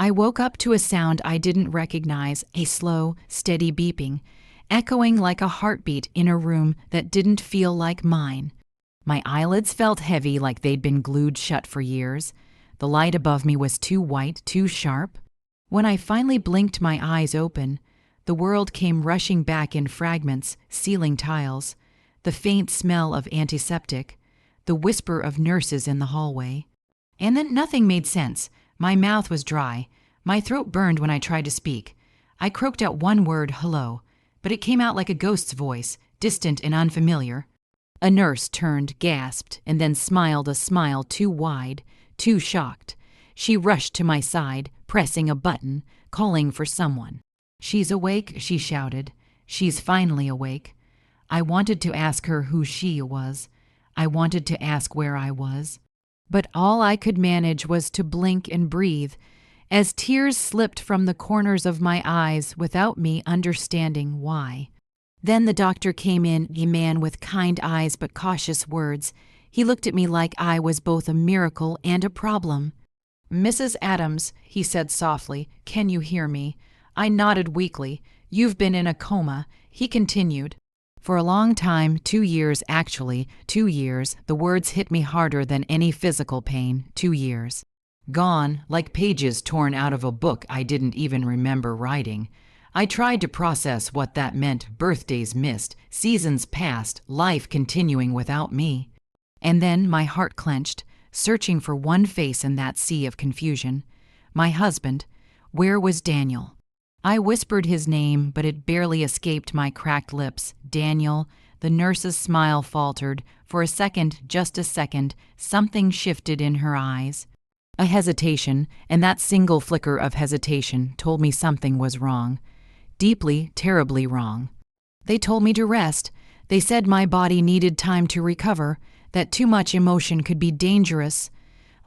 I woke up to a sound I didn't recognize, a slow, steady beeping, echoing like a heartbeat in a room that didn't feel like mine. My eyelids felt heavy like they'd been glued shut for years. The light above me was too white, too sharp. When I finally blinked my eyes open, the world came rushing back in fragments, ceiling tiles, the faint smell of antiseptic, the whisper of nurses in the hallway. And then nothing made sense. My mouth was dry. My throat burned when I tried to speak. I croaked out one word, hello, but it came out like a ghost's voice, distant and unfamiliar. A nurse turned, gasped, and then smiled a smile too wide, too shocked. She rushed to my side, pressing a button, calling for someone. "She's awake," she shouted. "She's finally awake." I wanted to ask her who she was. I wanted to ask where I was. But all I could manage was to blink and breathe, as tears slipped from the corners of my eyes without me understanding why. Then the doctor came in, a man with kind eyes but cautious words. He looked at me like I was both a miracle and a problem. "Mrs. Adams," he said softly, "can you hear me?" I nodded weakly. "You've been in a coma," he continued. For a long time, 2 years actually, 2 years, the words hit me harder than any physical pain, 2 years. Gone, like pages torn out of a book I didn't even remember writing. I tried to process what that meant, birthdays missed, seasons passed, life continuing without me. And then my heart clenched, searching for one face in that sea of confusion. My husband. Where was Daniel? I whispered his name, but it barely escaped my cracked lips. Daniel. The nurse's smile faltered. For a second, just a second, something shifted in her eyes. A hesitation, and that single flicker of hesitation told me something was wrong. Deeply, terribly wrong. They told me to rest. They said my body needed time to recover, that too much emotion could be dangerous.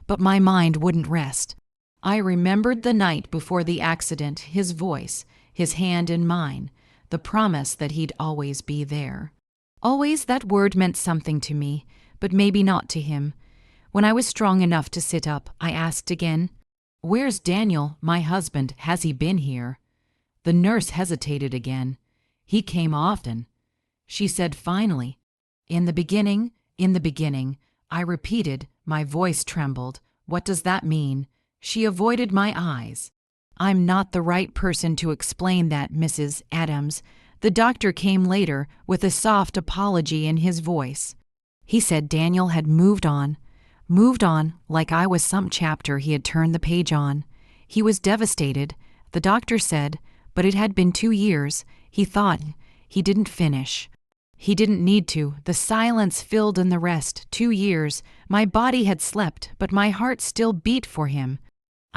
But my mind wouldn't rest. I remembered the night before the accident, his voice, his hand in mine, the promise that he'd always be there. Always, that word meant something to me, but maybe not to him. When I was strong enough to sit up, I asked again, "Where's Daniel, my husband? Has he been here?" The nurse hesitated again. "He came often." She said finally, in the beginning, I repeated, my voice trembled. "What does that mean?" She avoided my eyes. "I'm not the right person to explain that, Mrs. Adams." The doctor came later with a soft apology in his voice. He said Daniel had moved on like I was some chapter he had turned the page on. He was devastated, the doctor said, but it had been 2 years. He thought he didn't finish. He didn't need to. The silence filled in the rest. 2 years. My body had slept, but my heart still beat for him.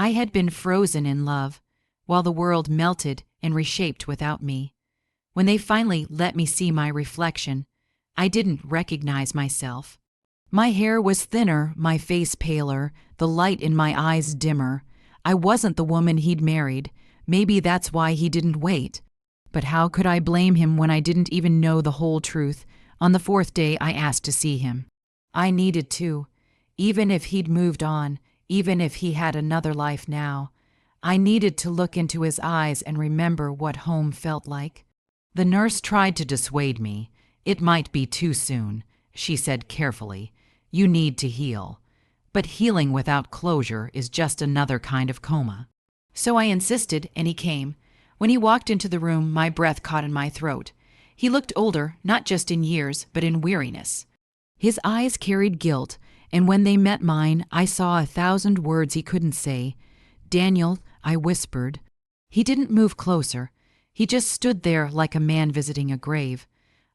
I had been frozen in love, while the world melted and reshaped without me. When they finally let me see my reflection, I didn't recognize myself. My hair was thinner, my face paler, the light in my eyes dimmer. I wasn't the woman he'd married. Maybe that's why he didn't wait. But how could I blame him when I didn't even know the whole truth? On the 4th day, I asked to see him. I needed to. Even if he'd moved on, even if he had another life now, I needed to look into his eyes and remember what home felt like. The nurse tried to dissuade me. "It might be too soon," she said carefully. "You need to heal. But healing without closure is just another kind of coma." So I insisted, and he came. When he walked into the room, my breath caught in my throat. He looked older, not just in years, but in weariness. His eyes carried guilt, and when they met mine, I saw 1,000 words he couldn't say. "Daniel," I whispered. He didn't move closer. He just stood there like a man visiting a grave.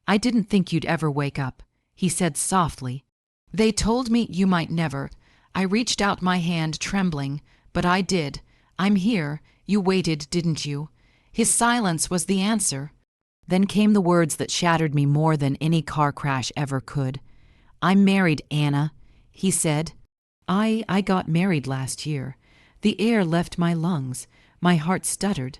"I didn't think you'd ever wake up," he said softly. "They told me you might never." I reached out my hand, trembling, but I did. "I'm here. You waited, didn't you?" His silence was the answer. Then came the words that shattered me more than any car crash ever could. "I'm married, Anna," he said. I got married last year. The air left my lungs. My heart stuttered.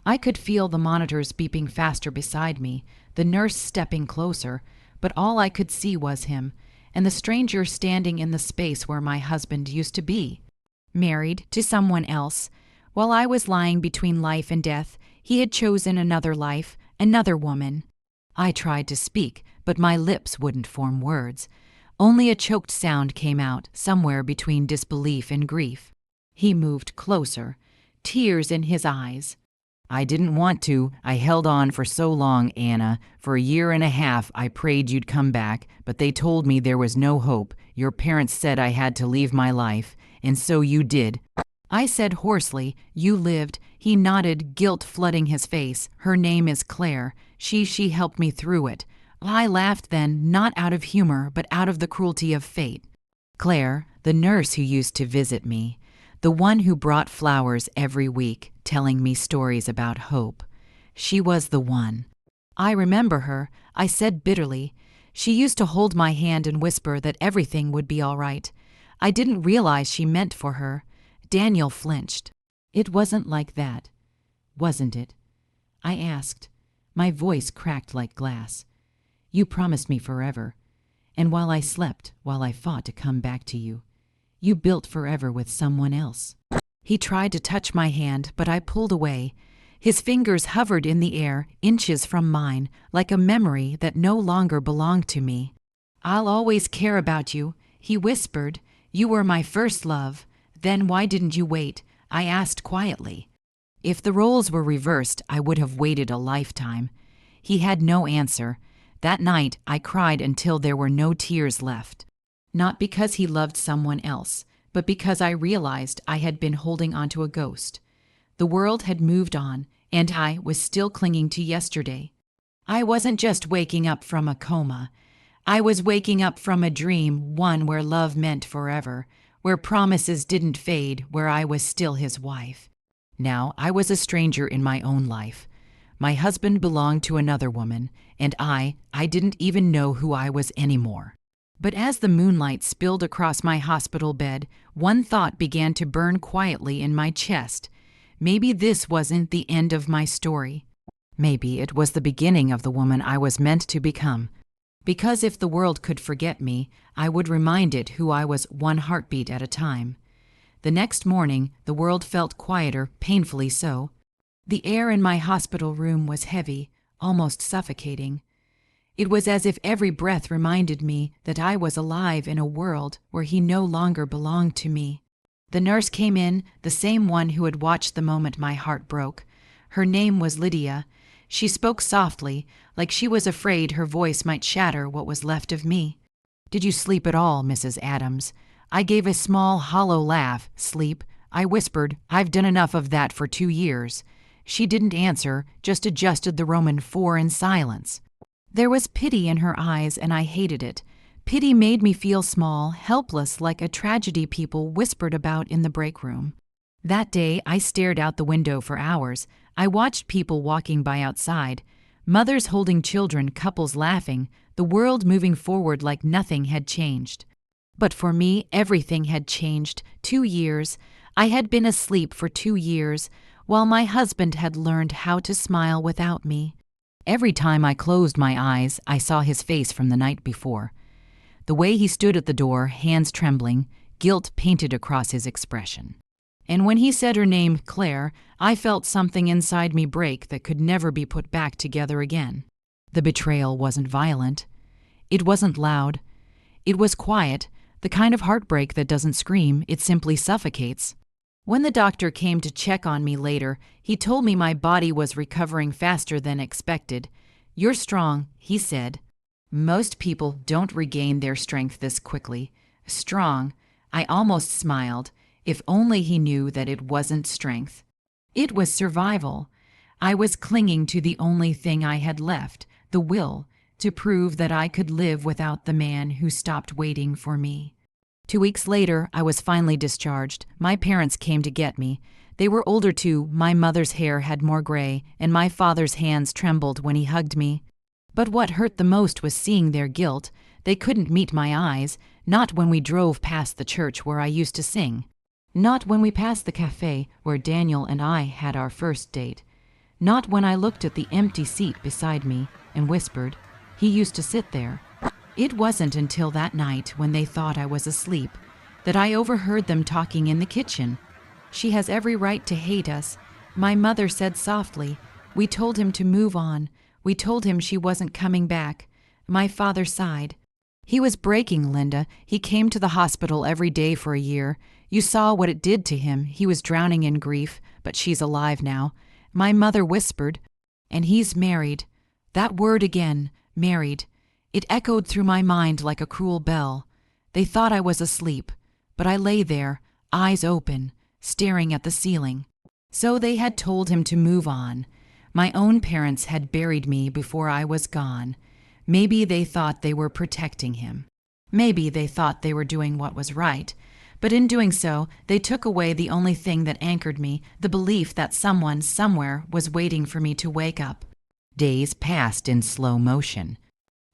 I could feel the monitors beeping faster beside me, the nurse stepping closer, but all I could see was him, and the stranger standing in the space where my husband used to be. Married to someone else. While I was lying between life and death, he had chosen another life, another woman. I tried to speak, but my lips wouldn't form words. Only a choked sound came out, somewhere between disbelief and grief. He moved closer, tears in his eyes. I didn't want to. I held on for so long, Anna. For a year and a half, I prayed you'd come back, but they told me there was no hope. Your parents said I had to leave my life, and so you did. I said hoarsely, you lived. He nodded, guilt flooding his face. Her name is Claire. She helped me through it. I laughed then, not out of humor, but out of the cruelty of fate. Claire, the nurse who used to visit me, the one who brought flowers every week, telling me stories about hope. She was the one. I remember her, I said bitterly. She used to hold my hand and whisper that everything would be all right. I didn't realize she meant for her. Daniel flinched. It wasn't like that, wasn't it? I asked. My voice cracked like glass. You promised me forever. And while I slept, while I fought to come back to you, you built forever with someone else. He tried to touch my hand, but I pulled away. His fingers hovered in the air, inches from mine, like a memory that no longer belonged to me. I'll always care about you, he whispered. You were my first love. Then why didn't you wait? I asked quietly. If the roles were reversed, I would have waited a lifetime. He had no answer. That night, I cried until there were no tears left. Not because he loved someone else, but because I realized I had been holding onto a ghost. The world had moved on, and I was still clinging to yesterday. I wasn't just waking up from a coma. I was waking up from a dream, one where love meant forever, where promises didn't fade, where I was still his wife. Now I was a stranger in my own life. My husband belonged to another woman, and I didn't even know who I was anymore. But as the moonlight spilled across my hospital bed, one thought began to burn quietly in my chest. Maybe this wasn't the end of my story. Maybe it was the beginning of the woman I was meant to become. Because if the world could forget me, I would remind it who I was, one heartbeat at a time. The next morning, the world felt quieter, painfully so. The air in my hospital room was heavy, almost suffocating. It was as if every breath reminded me that I was alive in a world where he no longer belonged to me. The nurse came in, the same one who had watched the moment my heart broke. Her name was Lydia. She spoke softly, like she was afraid her voice might shatter what was left of me. Did you sleep at all, Mrs. Adams? I gave a small, hollow laugh. Sleep? I whispered. I've done enough of that for 2 years. She didn't answer, just adjusted the Roman 4 in silence. There was pity in her eyes, and I hated it. Pity made me feel small, helpless, like a tragedy people whispered about in the break room. That day, I stared out the window for hours. I watched people walking by outside, mothers holding children, couples laughing, the world moving forward like nothing had changed. But for me, everything had changed. 2 years. I had been asleep for 2 years, while my husband had learned how to smile without me. Every time I closed my eyes, I saw his face from the night before. The way he stood at the door, hands trembling, guilt painted across his expression. And when he said her name, Claire, I felt something inside me break that could never be put back together again. The betrayal wasn't violent. It wasn't loud. It was quiet, the kind of heartbreak that doesn't scream, it simply suffocates. When the doctor came to check on me later, he told me my body was recovering faster than expected. You're strong, he said. Most people don't regain their strength this quickly. Strong. I almost smiled. If only he knew that it wasn't strength. It was survival. I was clinging to the only thing I had left, the will, to prove that I could live without the man who stopped waiting for me. 2 weeks later, I was finally discharged. My parents came to get me. They were older too. My mother's hair had more gray, and my father's hands trembled when he hugged me. But what hurt the most was seeing their guilt. They couldn't meet my eyes, not when we drove past the church where I used to sing. Not when we passed the cafe where Daniel and I had our first date. Not when I looked at the empty seat beside me and whispered, he used to sit there. It wasn't until that night when they thought I was asleep that I overheard them talking in the kitchen. She has every right to hate us. My mother said softly. We told him to move on. We told him she wasn't coming back. My father sighed. He was breaking, Linda. He came to the hospital every day for a year. You saw what it did to him. He was drowning in grief, but she's alive now. My mother whispered, and he's married. That word again, married. It echoed through my mind like a cruel bell. They thought I was asleep, but I lay there, eyes open, staring at the ceiling. So they had told him to move on. My own parents had buried me before I was gone. Maybe they thought they were protecting him. Maybe they thought they were doing what was right. But in doing so, they took away the only thing that anchored me, the belief that someone somewhere was waiting for me to wake up. Days passed in slow motion.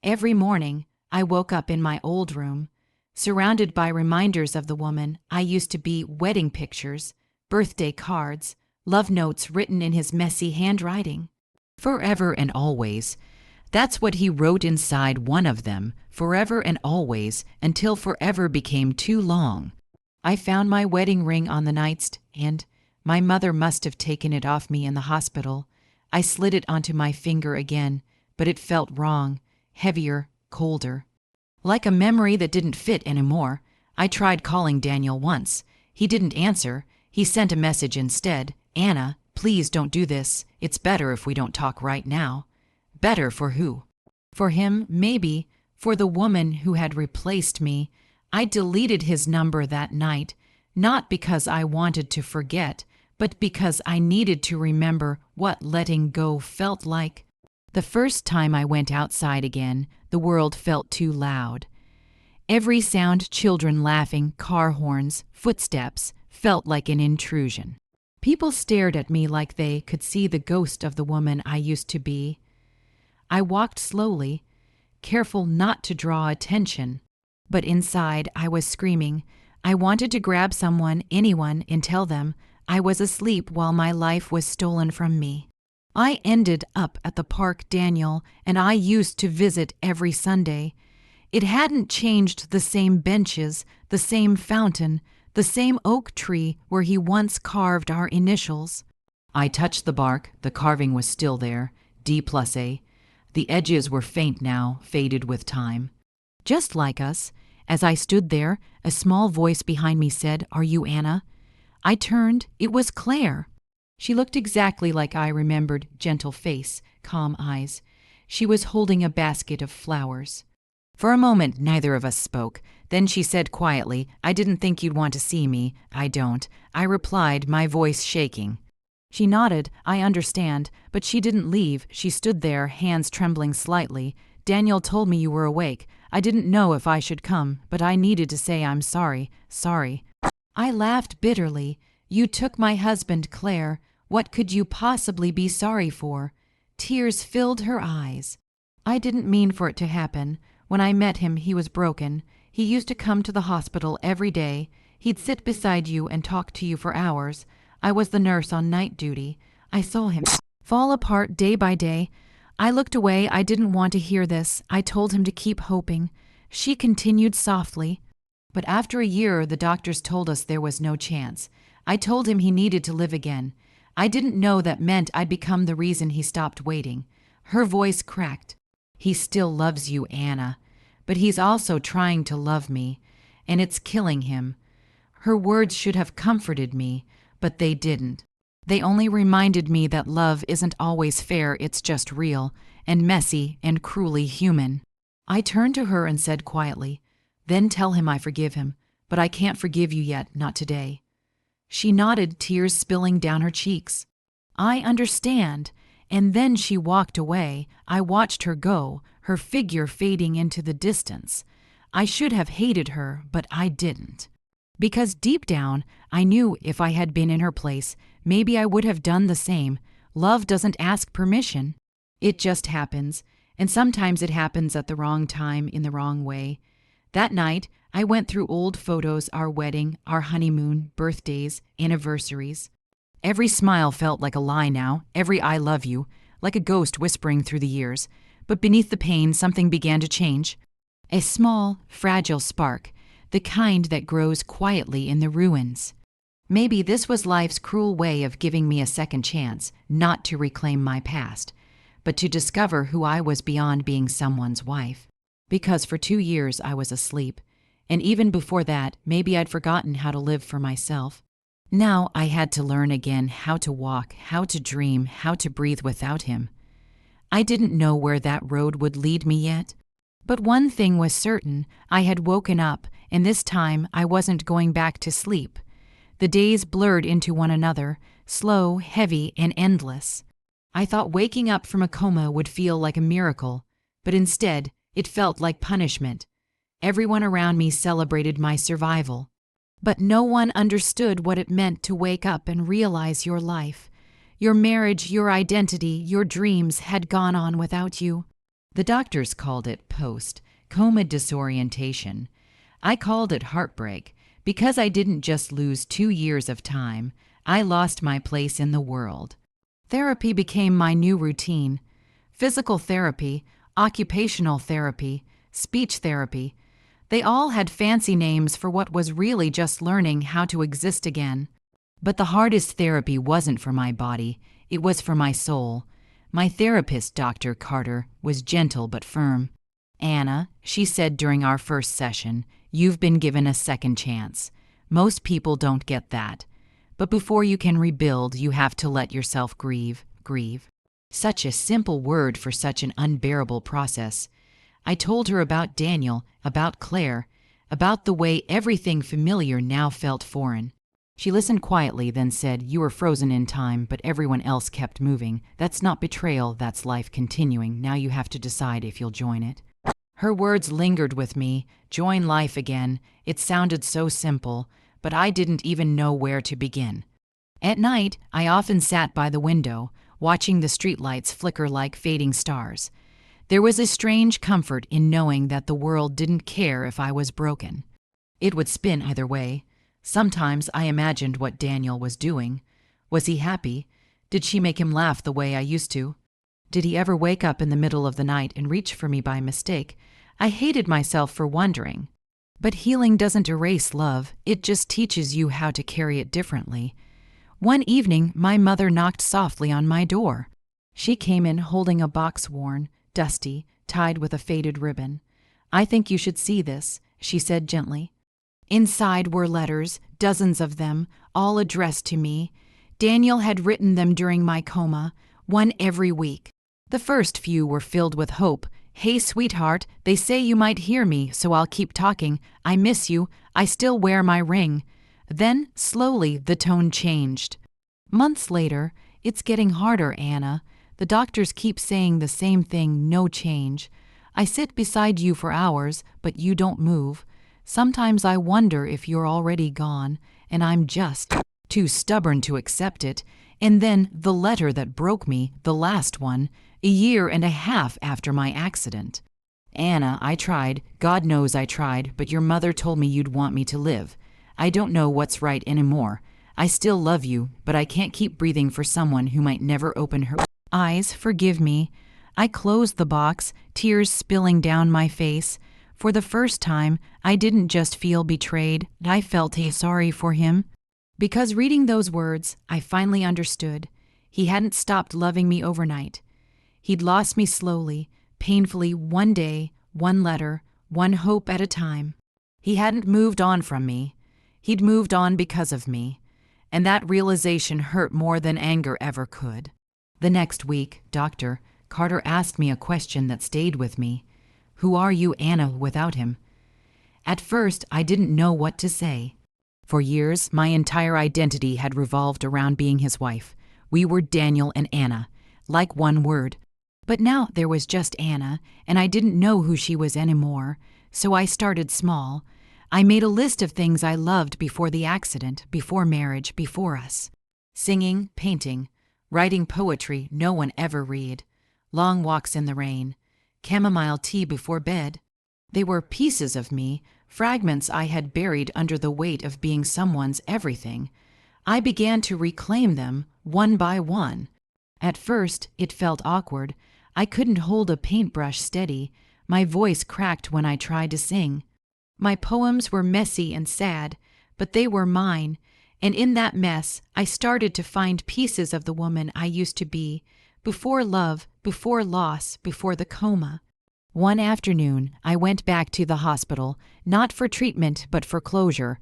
Every morning, I woke up in my old room, surrounded by reminders of the woman I used to be, wedding pictures, birthday cards, love notes written in his messy handwriting. Forever and always. That's what he wrote inside one of them, forever and always, until forever became too long. I found my wedding ring on the nightstand, and my mother must have taken it off me in the hospital. I slid it onto my finger again, but it felt wrong, heavier, colder. Like a memory that didn't fit anymore. I tried calling Daniel once. He didn't answer. He sent a message instead. Anna, please don't do this. It's better if we don't talk right now. Better for who? For him, maybe. For the woman who had replaced me. I deleted his number that night, not because I wanted to forget, but because I needed to remember what letting go felt like. The first time I went outside again, the world felt too loud. Every sound, children laughing, car horns, footsteps, felt like an intrusion. People stared at me like they could see the ghost of the woman I used to be. I walked slowly, careful not to draw attention, but inside I was screaming. I wanted to grab someone, anyone, and tell them I was asleep while my life was stolen from me. I ended up at the park Daniel and I used to visit every Sunday. It hadn't changed, the same benches, the same fountain, the same oak tree where he once carved our initials. I touched the bark. The carving was still there, D+A. The edges were faint now, faded with time. Just like us. As I stood there, a small voice behind me said, "Are you Anna?" I turned. It was Claire. She looked exactly like I remembered, gentle face, calm eyes. She was holding a basket of flowers. For a moment, neither of us spoke. Then she said quietly, "I didn't think you'd want to see me." "I don't," I replied, my voice shaking. She nodded. "I understand," but she didn't leave. She stood there, hands trembling slightly. "Daniel told me you were awake. I didn't know if I should come, but I needed to say I'm sorry. Sorry." I laughed bitterly. "You took my husband, Claire. What could you possibly be sorry for?" Tears filled her eyes. "I didn't mean for it to happen. When I met him, he was broken. He used to come to the hospital every day. He'd sit beside you and talk to you for hours. I was the nurse on night duty. I saw him fall apart day by day. I looked away. I didn't want to hear this. I told him to keep hoping." She continued softly. "But after a year, the doctors told us there was no chance. I told him he needed to live again. I didn't know that meant I'd become the reason he stopped waiting." Her voice cracked. "He still loves you, Anna, but he's also trying to love me, and it's killing him." Her words should have comforted me, but they didn't. They only reminded me that love isn't always fair, it's just real, and messy, and cruelly human. I turned to her and said quietly, "Then tell him I forgive him, but I can't forgive you yet, not today." She nodded, tears spilling down her cheeks. "I understand." And then she walked away. I watched her go, her figure fading into the distance. I should have hated her, but I didn't. Because deep down, I knew if I had been in her place, maybe I would have done the same. Love doesn't ask permission. It just happens, and sometimes it happens at the wrong time in the wrong way. That night, I went through old photos, our wedding, our honeymoon, birthdays, anniversaries. Every smile felt like a lie now, every "I love you," like a ghost whispering through the years. But beneath the pain, something began to change. A small, fragile spark, the kind that grows quietly in the ruins. Maybe this was life's cruel way of giving me a second chance, not to reclaim my past, but to discover who I was beyond being someone's wife. Because for 2 years I was asleep, and even before that, maybe I'd forgotten how to live for myself. Now I had to learn again how to walk, how to dream, how to breathe without him. I didn't know where that road would lead me yet. But one thing was certain, I had woken up, and this time I wasn't going back to sleep. The days blurred into one another, slow, heavy, and endless. I thought waking up from a coma would feel like a miracle, but instead, it felt like punishment. Everyone around me celebrated my survival. But no one understood what it meant to wake up and realize your life, your marriage, your identity, your dreams had gone on without you. The doctors called it post-coma disorientation. I called it heartbreak because I didn't just lose 2 years of time, I lost my place in the world. Therapy became my new routine. Physical therapy, occupational therapy, speech therapy. They all had fancy names for what was really just learning how to exist again. But the hardest therapy wasn't for my body, it was for my soul. My therapist, Dr. Carter, was gentle but firm. "Anna," she said during our first session, "you've been given a second chance. Most people don't get that. But before you can rebuild, you have to let yourself grieve. Such a simple word for such an unbearable process. I told her about Daniel, about Claire, about the way everything familiar now felt foreign. She listened quietly, then said, "You were frozen in time, but everyone else kept moving. That's not betrayal, that's life continuing. Now you have to decide if you'll join it." Her words lingered with me. Join life again. It sounded so simple, but I didn't even know where to begin. At night, I often sat by the window, watching the streetlights flicker like fading stars. There was a strange comfort in knowing that the world didn't care if I was broken. It would spin either way. Sometimes I imagined what Daniel was doing. Was he happy? Did she make him laugh the way I used to? Did he ever wake up in the middle of the night and reach for me by mistake? I hated myself for wondering. But healing doesn't erase love, it just teaches you how to carry it differently. One evening, my mother knocked softly on my door. She came in holding a box worn, dusty, tied with a faded ribbon. "I think you should see this," she said gently. Inside were letters, dozens of them, all addressed to me. Daniel had written them during my coma, one every week. The first few were filled with hope. "Hey, sweetheart, they say you might hear me, so I'll keep talking. I miss you. I still wear my ring." Then, slowly, the tone changed. Months later, "It's getting harder, Anna. The doctors keep saying the same thing, no change. I sit beside you for hours, but you don't move. Sometimes I wonder if you're already gone, and I'm just too stubborn to accept it." And then the letter that broke me, the last one, 1.5 years after my accident. "Anna, I tried, God knows I tried, but your mother told me you'd want me to live. I don't know what's right anymore. I still love you, but I can't keep breathing for someone who might never open her eyes. Forgive me." I closed the box, tears spilling down my face. For the first time, I didn't just feel betrayed, I felt sorry for him. Because reading those words, I finally understood. He hadn't stopped loving me overnight. He'd lost me slowly, painfully, one day, one letter, one hope at a time. He hadn't moved on from me. He'd moved on because of me. And that realization hurt more than anger ever could. The next week, Dr. Carter asked me a question that stayed with me. "Who are you, Anna, without him?" At first, I didn't know what to say. For years, my entire identity had revolved around being his wife. We were Daniel and Anna, like one word. But now there was just Anna, and I didn't know who she was anymore, so I started small. I made a list of things I loved before the accident, before marriage, before us. Singing, painting, writing poetry no one ever read, long walks in the rain, chamomile tea before bed. They were pieces of me, fragments I had buried under the weight of being someone's everything. I began to reclaim them, one by one. At first, it felt awkward. I couldn't hold a paintbrush steady. My voice cracked when I tried to sing. My poems were messy and sad, but they were mine, And in that mess, I started to find pieces of the woman I used to be, before love, before loss, before the coma. One afternoon, I went back to the hospital, not for treatment but for closure.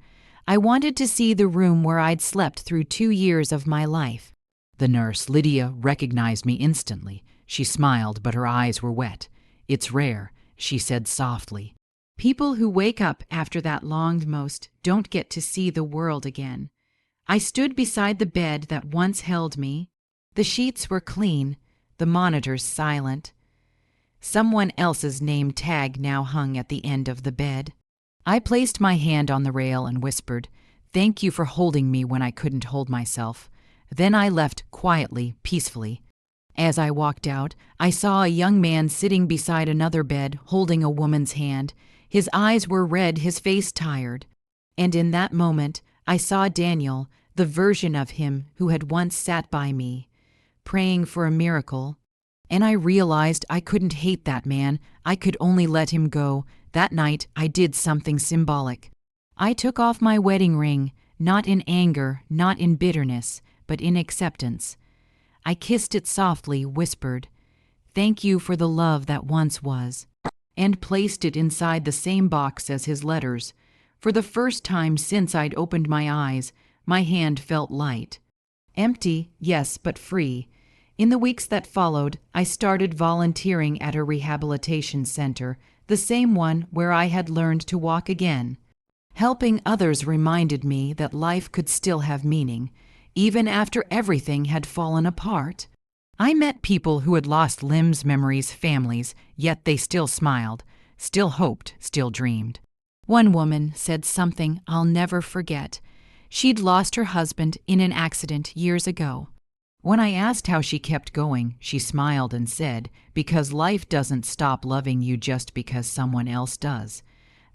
I wanted to see the room where I'd slept through 2 years of my life. The nurse, Lydia, recognized me instantly. She smiled, but her eyes were wet. "It's rare," she said softly. "People who wake up after that longed most don't get to see the world again." I stood beside the bed that once held me. The sheets were clean, the monitors silent. Someone else's name tag now hung at the end of the bed. I placed my hand on the rail and whispered, "Thank you for holding me when I couldn't hold myself." Then I left quietly, peacefully. As I walked out, I saw a young man sitting beside another bed, holding a woman's hand. His eyes were red, his face tired. And in that moment, I saw Daniel, the version of him who had once sat by me, praying for a miracle. And I realized I couldn't hate that man. I could only let him go. That night, I did something symbolic. I took off my wedding ring, not in anger, not in bitterness, but in acceptance. I kissed it softly, whispered, "Thank you for the love that once was," and placed it inside the same box as his letters. For the first time since I'd opened my eyes, my hand felt light. Empty, yes, but free. In the weeks that followed, I started volunteering at a rehabilitation center, the same one where I had learned to walk again. Helping others reminded me that life could still have meaning, even after everything had fallen apart. I met people who had lost limbs, memories, families, yet they still smiled, still hoped, still dreamed. One woman said something I'll never forget. She'd lost her husband in an accident years ago. When I asked how she kept going, she smiled and said, "Because life doesn't stop loving you just because someone else does."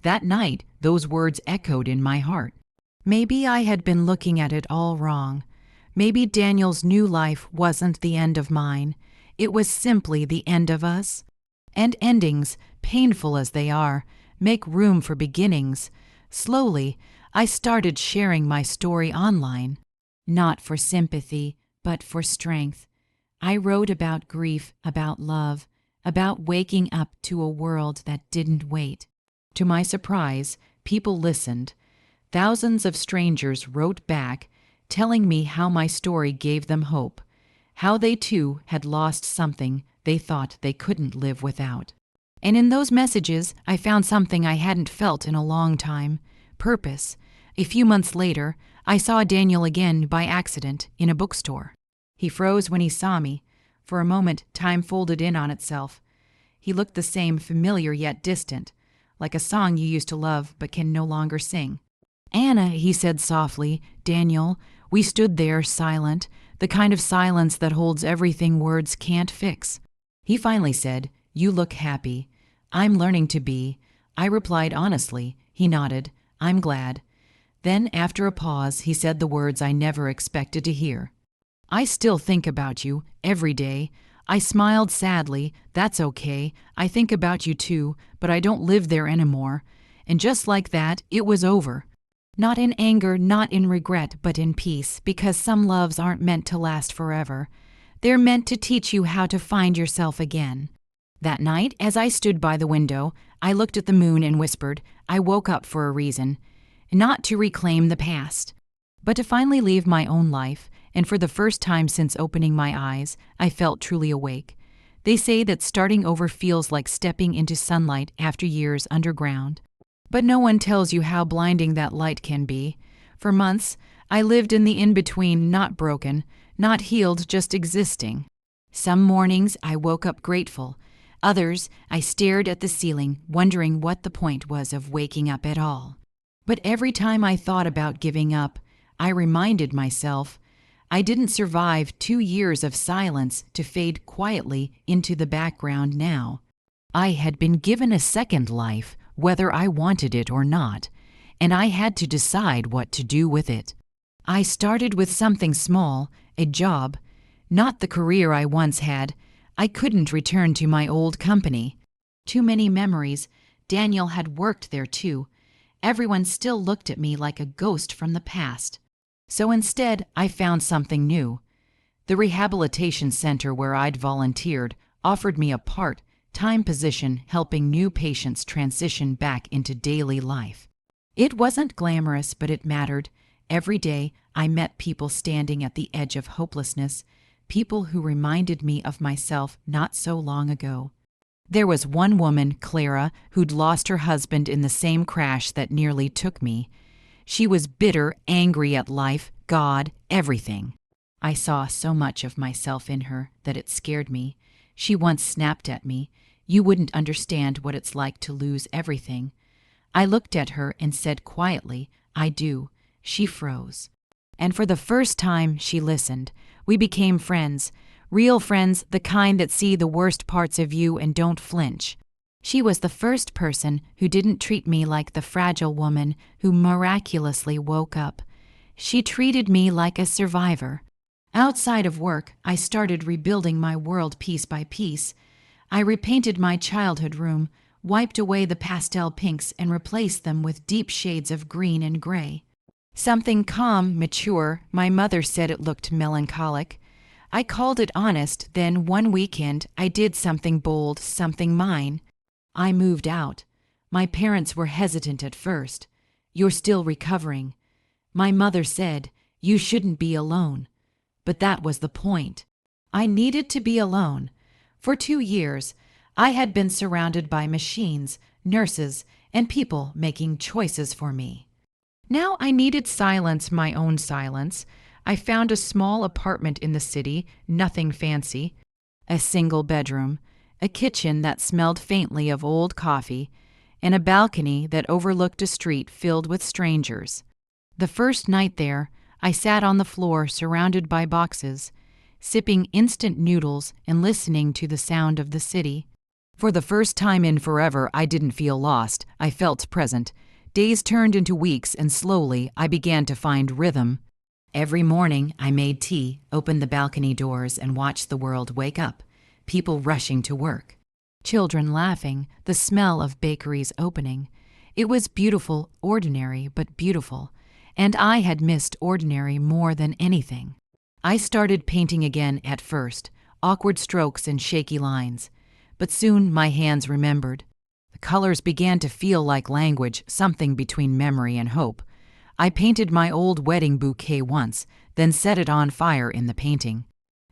That night, those words echoed in my heart. Maybe I had been looking at it all wrong. Maybe Daniel's new life wasn't the end of mine. It was simply the end of us. And endings, painful as they are, make room for beginnings. Slowly, I started sharing my story online. Not for sympathy, but for strength. I wrote about grief, about love, about waking up to a world that didn't wait. To my surprise, people listened. Thousands of strangers wrote back, telling me how my story gave them hope, how they too had lost something they thought they couldn't live without. And in those messages, I found something I hadn't felt in a long time: purpose. A few months later, I saw Daniel again by accident in a bookstore. He froze when he saw me. For a moment, time folded in on itself. He looked the same, familiar yet distant, like a song you used to love but can no longer sing. "Anna," he said softly, "Daniel." We stood there, silent, the kind of silence that holds everything words can't fix. He finally said, "You look happy." "I'm learning to be." I replied honestly. He nodded. "I'm glad." Then, after a pause, he said the words I never expected to hear. "I still think about you, every day." I smiled sadly. "That's okay. I think about you too, but I don't live there anymore." And just like that, it was over. Not in anger, not in regret, but in peace, because some loves aren't meant to last forever. They're meant to teach you how to find yourself again. That night, as I stood by the window, I looked at the moon and whispered, I woke up for a reason. Not to reclaim the past, but to finally leave my own life, and for the first time since opening my eyes, I felt truly awake. They say that starting over feels like stepping into sunlight after years underground. But no one tells you how blinding that light can be. For months, I lived in the in-between, not broken, not healed, just existing. Some mornings, I woke up grateful. Others, I stared at the ceiling, wondering what the point was of waking up at all. But every time I thought about giving up, I reminded myself, I didn't survive 2 years of silence to fade quietly into the background now. I had been given a second life, whether I wanted it or not, and I had to decide what to do with it. I started with something small, a job, not the career I once had. I couldn't return to my old company. Too many memories. Daniel had worked there too. Everyone still looked at me like a ghost from the past. So instead, I found something new. The rehabilitation center where I'd volunteered offered me a part-time position helping new patients transition back into daily life. It wasn't glamorous, but it mattered. Every day, I met people standing at the edge of hopelessness, people who reminded me of myself not so long ago. There was one woman, Clara, who'd lost her husband in the same crash that nearly took me. She was bitter, angry at life, God, everything. I saw so much of myself in her that it scared me. She once snapped at me, "You wouldn't understand what it's like to lose everything." I looked at her and said quietly, "I do." She froze. And for the first time, she listened. We became friends. Real friends, the kind that see the worst parts of you and don't flinch. She was the first person who didn't treat me like the fragile woman who miraculously woke up. She treated me like a survivor. Outside of work, I started rebuilding my world piece by piece. I repainted my childhood room, wiped away the pastel pinks and replaced them with deep shades of green and gray. Something calm, mature, my mother said it looked melancholic. I called it honest, then one weekend I did something bold, something mine. I moved out. My parents were hesitant at first. "You're still recovering." My mother said, "You shouldn't be alone." But that was the point. I needed to be alone. For 2 years, I had been surrounded by machines, nurses, and people making choices for me. Now I needed silence, my own silence. I found a small apartment in the city, nothing fancy. A single bedroom, a kitchen that smelled faintly of old coffee, and a balcony that overlooked a street filled with strangers. The first night there, I sat on the floor surrounded by boxes, sipping instant noodles and listening to the sound of the city. For the first time in forever, I didn't feel lost. I felt present. Days turned into weeks, and slowly I began to find rhythm. Every morning, I made tea, opened the balcony doors, and watched the world wake up. People rushing to work. Children laughing, the smell of bakeries opening. It was beautiful, ordinary, but beautiful. And I had missed ordinary more than anything. I started painting again at first, awkward strokes and shaky lines. But soon my hands remembered. The colors began to feel like language, something between memory and hope. I painted my old wedding bouquet once, then set it on fire in the painting.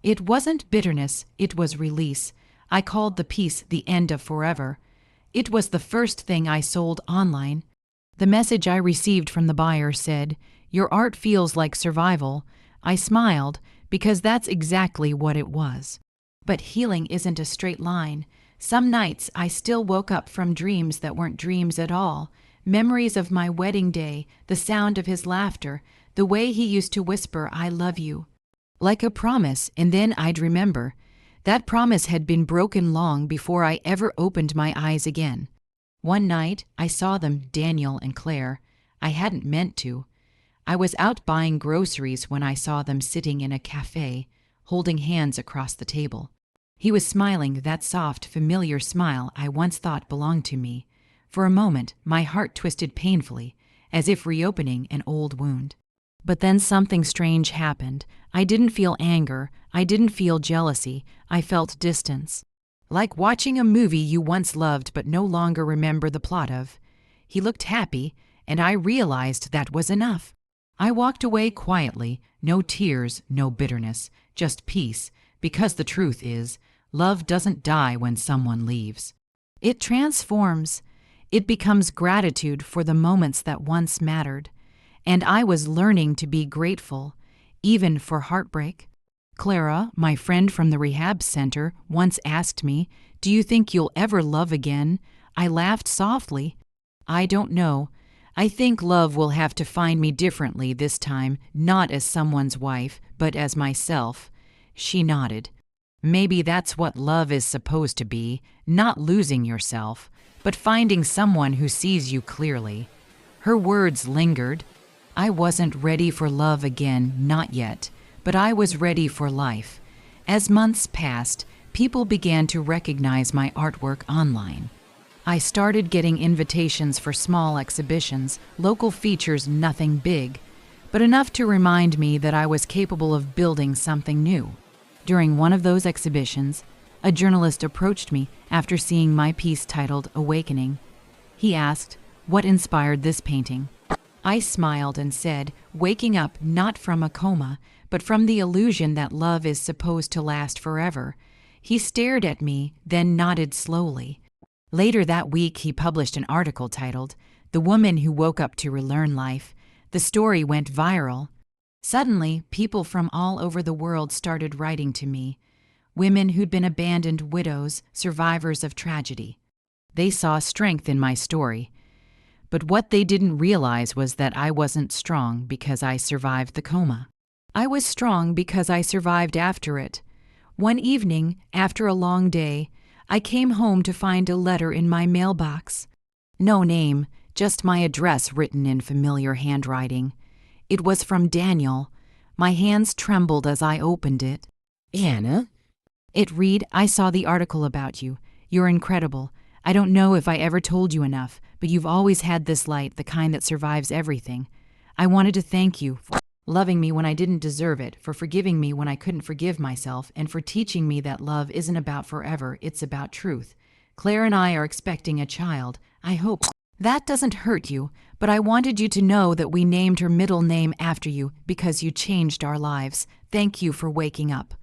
It wasn't bitterness, it was release. I called the piece The End of Forever. It was the first thing I sold online. The message I received from the buyer said, "Your art feels like survival." I smiled, because that's exactly what it was. But healing isn't a straight line. Some nights I still woke up from dreams that weren't dreams at all. Memories of my wedding day, the sound of his laughter, the way he used to whisper, "I love you." Like a promise, and then I'd remember. That promise had been broken long before I ever opened my eyes again. One night, I saw them, Daniel and Claire. I hadn't meant to. I was out buying groceries when I saw them sitting in a cafe, holding hands across the table. He was smiling, that soft, familiar smile I once thought belonged to me. For a moment, my heart twisted painfully, as if reopening an old wound. But then something strange happened. I didn't feel anger. I didn't feel jealousy. I felt distance. Like watching a movie you once loved but no longer remember the plot of. He looked happy, and I realized that was enough. I walked away quietly, no tears, no bitterness, just peace, because the truth is, love doesn't die when someone leaves. It transforms. It becomes gratitude for the moments that once mattered. And I was learning to be grateful, even for heartbreak. Clara, my friend from the rehab center, once asked me, "Do you think you'll ever love again?" I laughed softly. "I don't know. I think love will have to find me differently this time, not as someone's wife, but as myself." She nodded. "Maybe that's what love is supposed to be, not losing yourself, but finding someone who sees you clearly." Her words lingered. I wasn't ready for love again, not yet. But I was ready for life. As months passed, people began to recognize my artwork online. I started getting invitations for small exhibitions, local features, nothing big. but enough to remind me that I was capable of building something new. During one of those exhibitions, a journalist approached me after seeing my piece titled Awakening. He asked, "What inspired this painting?" I smiled and said, "Waking up not from a coma, but from the illusion that love is supposed to last forever." He stared at me, then nodded slowly. Later that week, he published an article titled, "The Woman Who Woke Up to Relearn Life." The story went viral. Suddenly, people from all over the world started writing to me. Women who'd been abandoned widows, survivors of tragedy. They saw strength in my story. But what they didn't realize was that I wasn't strong because I survived the coma. I was strong because I survived after it. One evening, after a long day, I came home to find a letter in my mailbox. No name, just my address written in familiar handwriting. It was from Daniel. My hands trembled as I opened it. "Anna?" It read, "I saw the article about you. You're incredible. I don't know if I ever told you enough, but you've always had this light, the kind that survives everything. I wanted to thank you for loving me when I didn't deserve it, for forgiving me when I couldn't forgive myself, and for teaching me that love isn't about forever, it's about truth. Claire and I are expecting a child. I hope that doesn't hurt you, but I wanted you to know that we named her middle name after you because you changed our lives. Thank you for waking up."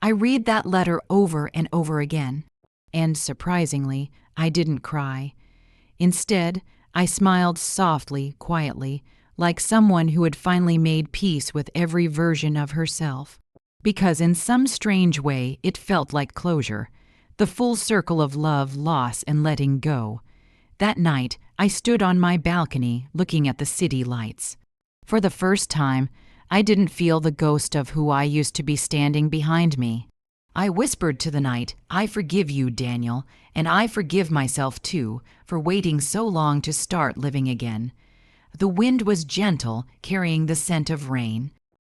I read that letter over and over again, and surprisingly, I didn't cry. Instead, I smiled softly, quietly, like someone who had finally made peace with every version of herself. Because in some strange way, it felt like closure, the full circle of love, loss, and letting go. That night, I stood on my balcony looking at the city lights. For the first time, I didn't feel the ghost of who I used to be standing behind me. I whispered to the night, "I forgive you, Daniel, and I forgive myself too for waiting so long to start living again." The wind was gentle, carrying the scent of rain.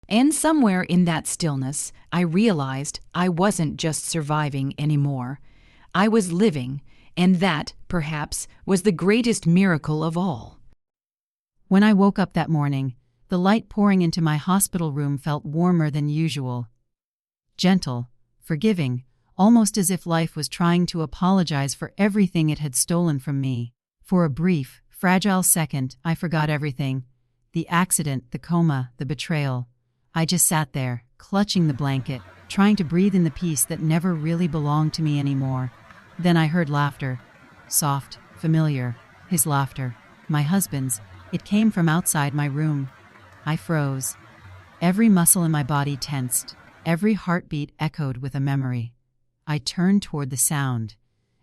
And somewhere in that stillness, I realized I wasn't just surviving anymore. I was living, and that, perhaps, was the greatest miracle of all. When I woke up that morning, the light pouring into my hospital room felt warmer than usual. Gentle, forgiving, almost as if life was trying to apologize for everything it had stolen from me. For a brief, fragile second, I forgot everything. The accident, the coma, the betrayal. I just sat there, clutching the blanket, trying to breathe in the peace that never really belonged to me anymore. Then I heard laughter. Soft, familiar. His laughter. My husband's. It came from outside my room. I froze. Every muscle in my body tensed. Every heartbeat echoed with a memory. I turned toward the sound.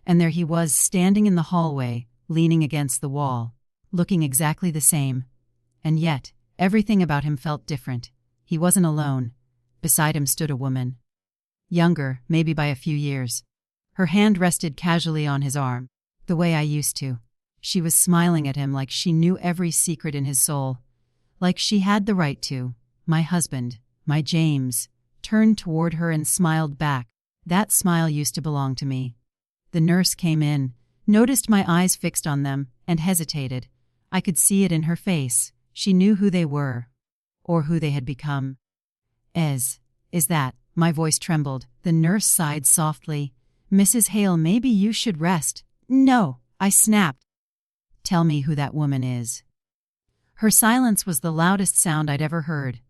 And there he was, standing in the hallway, leaning against the wall, looking exactly the same. And yet, everything about him felt different. He wasn't alone. Beside him stood a woman. Younger, maybe by a few years. Her hand rested casually on his arm, the way I used to. She was smiling at him like she knew every secret in his soul. Like she had the right to. My husband, my James, turned toward her and smiled back. That smile used to belong to me. The nurse came in, noticed my eyes fixed on them, and hesitated. I could see it in her face. She knew who they were, or who they had become. Is that? My voice trembled. The nurse sighed softly. "Mrs. Hale, maybe you should rest." "No," I snapped. "Tell me who that woman is." Her silence was the loudest sound I'd ever heard.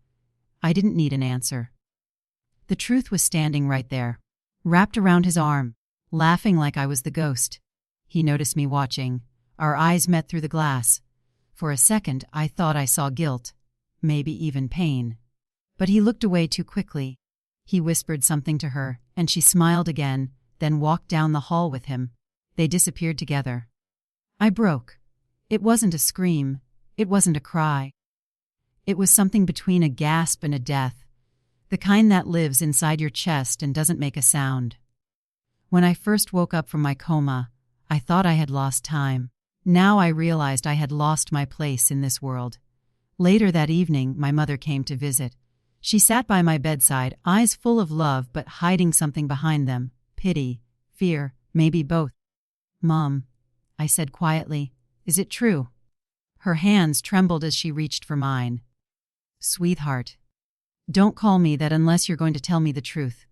I didn't need an answer. The truth was standing right there, wrapped around his arm, laughing like I was the ghost. He noticed me watching. Our eyes met through the glass. For a second, I thought I saw guilt, maybe even pain. But he looked away too quickly. He whispered something to her, and she smiled again, then walked down the hall with him. They disappeared together. I broke. It wasn't a scream. It wasn't a cry. It was something between a gasp and a death, the kind that lives inside your chest and doesn't make a sound. When I first woke up from my coma, I thought I had lost time. Now I realized I had lost my place in this world. Later that evening, my mother came to visit. She sat by my bedside, eyes full of love but hiding something behind them. Pity, fear, maybe both. "Mom," I said quietly, "is it true?" Her hands trembled as she reached for mine. Sweetheart. Don't call me that unless you're going to tell me the truth.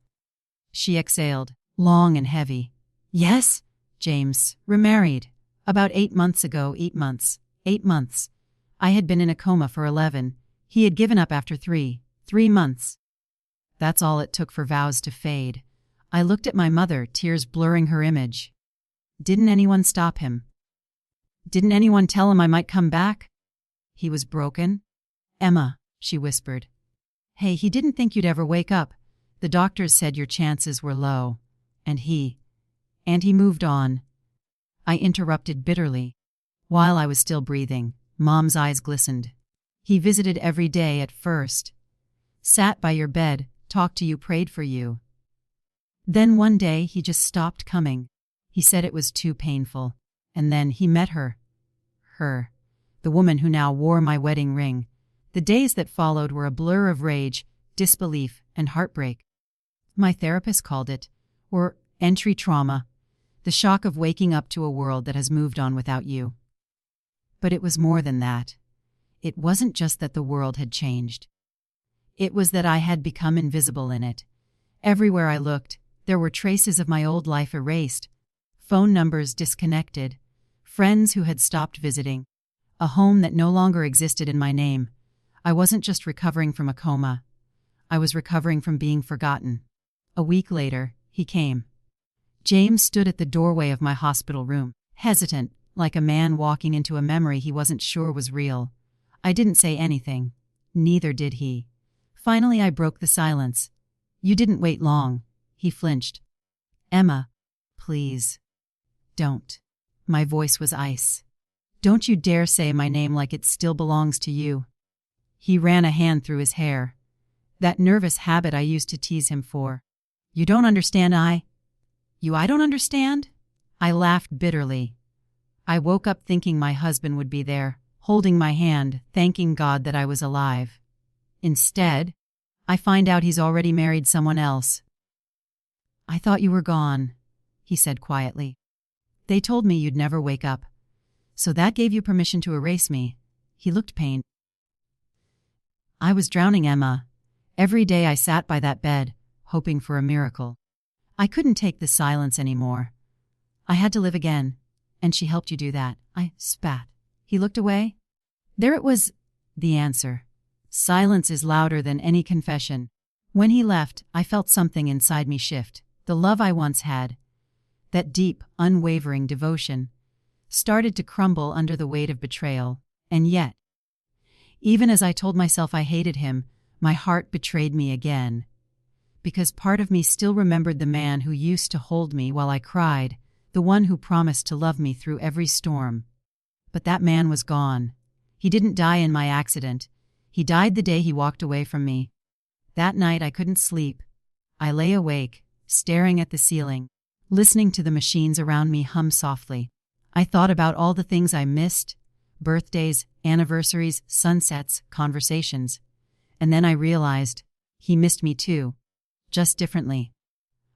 She exhaled, long and heavy. Yes, James, remarried. About 8 months ago, 8 months. 8 months. I had been in a coma for 11. He had given up after 3 months. That's all it took for vows to fade. I looked at my mother, tears blurring her image. Didn't anyone stop him? Didn't anyone tell him I might come back? He was broken? Emma, she whispered. Hey, he didn't think you'd ever wake up. The doctors said your chances were low. And he moved on. I interrupted bitterly. While I was still breathing, Mom's eyes glistened. He visited every day at first. Sat by your bed, talked to you, prayed for you. Then one day he just stopped coming. He said it was too painful. And then he met her. Her. The woman who now wore my wedding ring. The days that followed were a blur of rage, disbelief, and heartbreak. My therapist called it, or entry trauma, the shock of waking up to a world that has moved on without you. But it was more than that. It wasn't just that the world had changed. It was that I had become invisible in it. Everywhere I looked, there were traces of my old life erased, phone numbers disconnected, friends who had stopped visiting, a home that no longer existed in my name. I wasn't just recovering from a coma. I was recovering from being forgotten. A week later, he came. James stood at the doorway of my hospital room, hesitant, like a man walking into a memory he wasn't sure was real. I didn't say anything. Neither did he. Finally, I broke the silence. You didn't wait long. He flinched. Emma, please. Don't. My voice was ice. Don't you dare say my name like it still belongs to you. He ran a hand through his hair. That nervous habit I used to tease him for. You don't understand, I don't understand? I laughed bitterly. I woke up thinking my husband would be there, holding my hand, thanking God that I was alive. Instead, I find out he's already married someone else. I thought you were gone, he said quietly. They told me you'd never wake up. So that gave you permission to erase me. He looked pained. I was drowning, Emma. Every day I sat by that bed, hoping for a miracle. I couldn't take the silence anymore. I had to live again. And she helped you do that. I spat. He looked away. There it was, the answer. Silence is louder than any confession. When he left, I felt something inside me shift. The love I once had, that deep, unwavering devotion, started to crumble under the weight of betrayal. And yet, even as I told myself I hated him, my heart betrayed me again. Because part of me still remembered the man who used to hold me while I cried, the one who promised to love me through every storm. But that man was gone. He didn't die in my accident. He died the day he walked away from me. That night I couldn't sleep. I lay awake, staring at the ceiling, listening to the machines around me hum softly. I thought about all the things I missed: birthdays, anniversaries, sunsets, conversations. And then I realized he missed me too, just differently.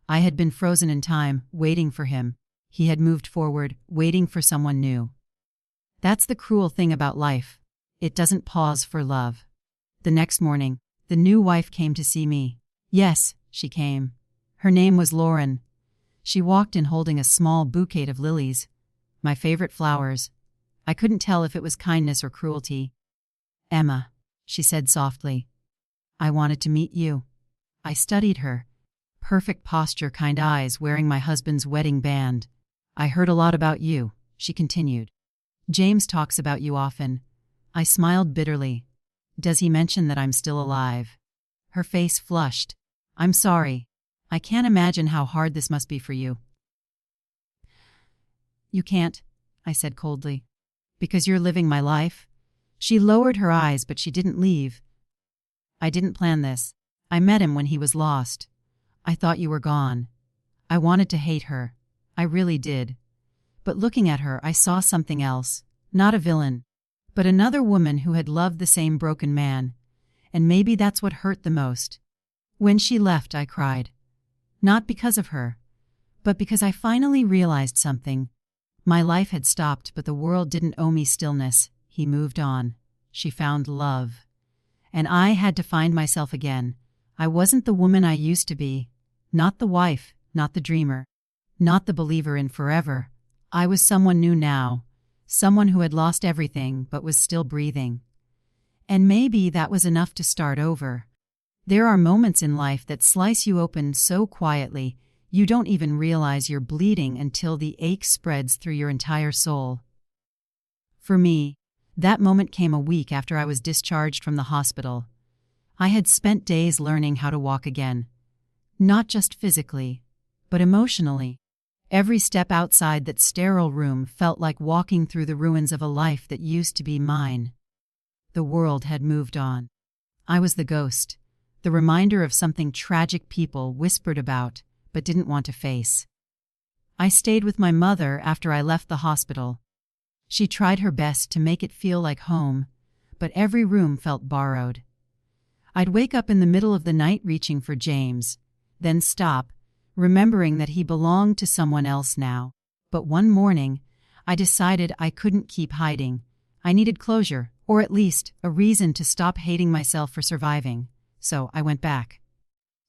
I had been frozen in time, waiting for him. He had moved forward, waiting for someone new. That's the cruel thing about life. It doesn't pause for love. The next morning, the new wife came to see me. Yes, she came. Her name was Lauren. She walked in holding a small bouquet of lilies, my favorite flowers. I couldn't tell if it was kindness or cruelty. Emma, she said softly, I wanted to meet you. I studied her. Perfect posture, kind eyes, wearing my husband's wedding band. I heard a lot about you, she continued. James talks about you often. I smiled bitterly. Does he mention that I'm still alive? Her face flushed. I'm sorry. I can't imagine how hard this must be for you. You can't, I said coldly. Because you're living my life? She lowered her eyes, but she didn't leave. I didn't plan this. I met him when he was lost. I thought you were gone. I wanted to hate her. I really did. But looking at her, I saw something else. Not a villain, but another woman who had loved the same broken man. And maybe that's what hurt the most. When she left, I cried. Not because of her, but because I finally realized something. My life had stopped, but the world didn't owe me stillness. He moved on. She found love. and I had to find myself again. I wasn't the woman I used to be. Not the wife, not the dreamer, not the believer in forever. I was someone new now, someone who had lost everything but was still breathing. And maybe that was enough to start over. There are moments in life that slice you open so quietly, you don't even realize you're bleeding until the ache spreads through your entire soul. For me, that moment came a week after I was discharged from the hospital. I had spent days learning how to walk again. Not just physically, but emotionally. Every step outside that sterile room felt like walking through the ruins of a life that used to be mine. The world had moved on. I was the ghost, the reminder of something tragic people whispered about but didn't want to face. I stayed with my mother after I left the hospital. She tried her best to make it feel like home, but every room felt borrowed. I'd wake up in the middle of the night reaching for James, then stop, remembering that he belonged to someone else now. But one morning, I decided I couldn't keep hiding. I needed closure, or at least a reason to stop hating myself for surviving. So I went back